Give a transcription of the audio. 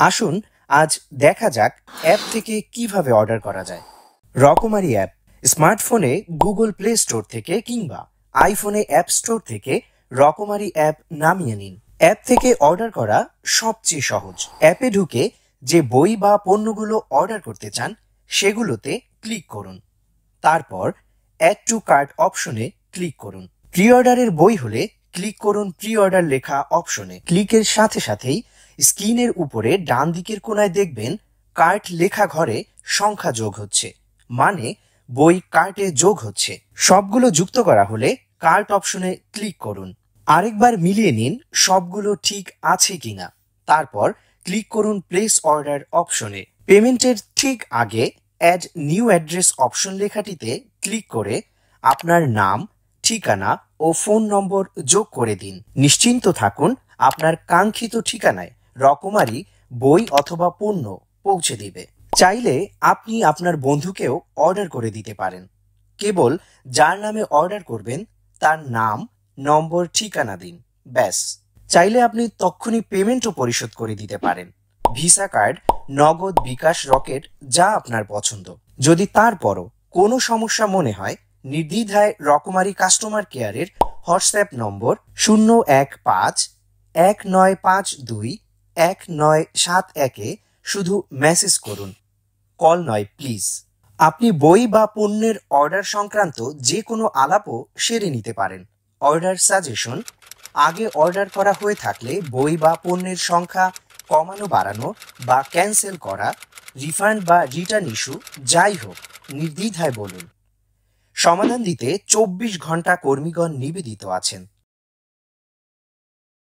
আসুন আজ দেখা যাক অ্যাপ থেকে কিভাবে অর্ডার করা যায়। রকমারি অ্যাপ স্মার্টফোনে গুগল প্লে স্টোর থেকে কিংবা আইফোনে অ্যাপ স্টোর থেকে রকমারি অ্যাপ নামিয়ে নিন। অ্যাপ থেকে অর্ডার করা সবচেয়ে সহজ। অ্যাপে ঢুকে যে বই বা পণ্যগুলো অর্ডার করতে চান সেগুলোতে ক্লিক করুন। তারপর অ্যাড টু কার্ট অপশনে ক্লিক করুন। প্রি অর্ডারের বই হলে ক্লিক করুন প্রি অর্ডার লেখা অপশনে। ক্লিকের সাথে সাথেই স্ক্রিনের উপরে ডান দিকের কোনায় দেখবেন কার্ট লেখা ঘরে সংখ্যা যোগ হচ্ছে, মানে বই কার্টে যোগ হচ্ছে। সবগুলো যুক্ত করা হলে কার্ট অপশনে ক্লিক করুন। আরেকবার মিলিয়ে নিন সবগুলো ঠিক আছে কিনা। তারপর ক্লিক করুন প্লেস অর্ডার অপশনে। পেমেন্টের ঠিক আগে অ্যাড নিউ অ্যাড্রেস অপশন লেখাটিতে ক্লিক করে আপনার নাম, ঠিকানা ও ফোন নম্বর যোগ করে দিন। নিশ্চিন্ত থাকুন, আপনার কাঙ্ক্ষিত ঠিকানায় রকমারি বই অথবা পণ্য পৌঁছে দিবে। চাইলে আপনি আপনার বন্ধুকেও অর্ডার করে দিতে পারেন। কেবল যার নামে অর্ডার করবেন তার নাম, নম্বর, ঠিকানা দিন, ব্যাস। চাইলে আপনি তক্ষুনি পেমেন্টও পরিশোধ করে দিতে পারেন। ভিসা কার্ড, নগদ, বিকাশ, রকেট যা আপনার পছন্দ। যদি তারপরও কোনো সমস্যা মনে হয় নির্দ্বিধায় রকমারি কাস্টমার কেয়ারের হোয়াটসঅ্যাপ নম্বর 015-1952-1971-এ শুধু মেসেজ করুন, কল নয় প্লিজ। আপনি বই বা পণ্যের অর্ডার সংক্রান্ত যে কোনো আলাপও সেরে নিতে পারেন। অর্ডার সাজেশন: আগে অর্ডার করা হয়ে থাকলে বই বা পণ্যের সংখ্যা কমানো, বাড়ানো বা ক্যান্সেল করা, রিফান্ড বা রিটার্ন ইস্যু যাই হোক নির্দ্বিধায় বলুন। সমাধান দিতে 24 ঘন্টা কর্মীগণ নিবেদিত আছেন।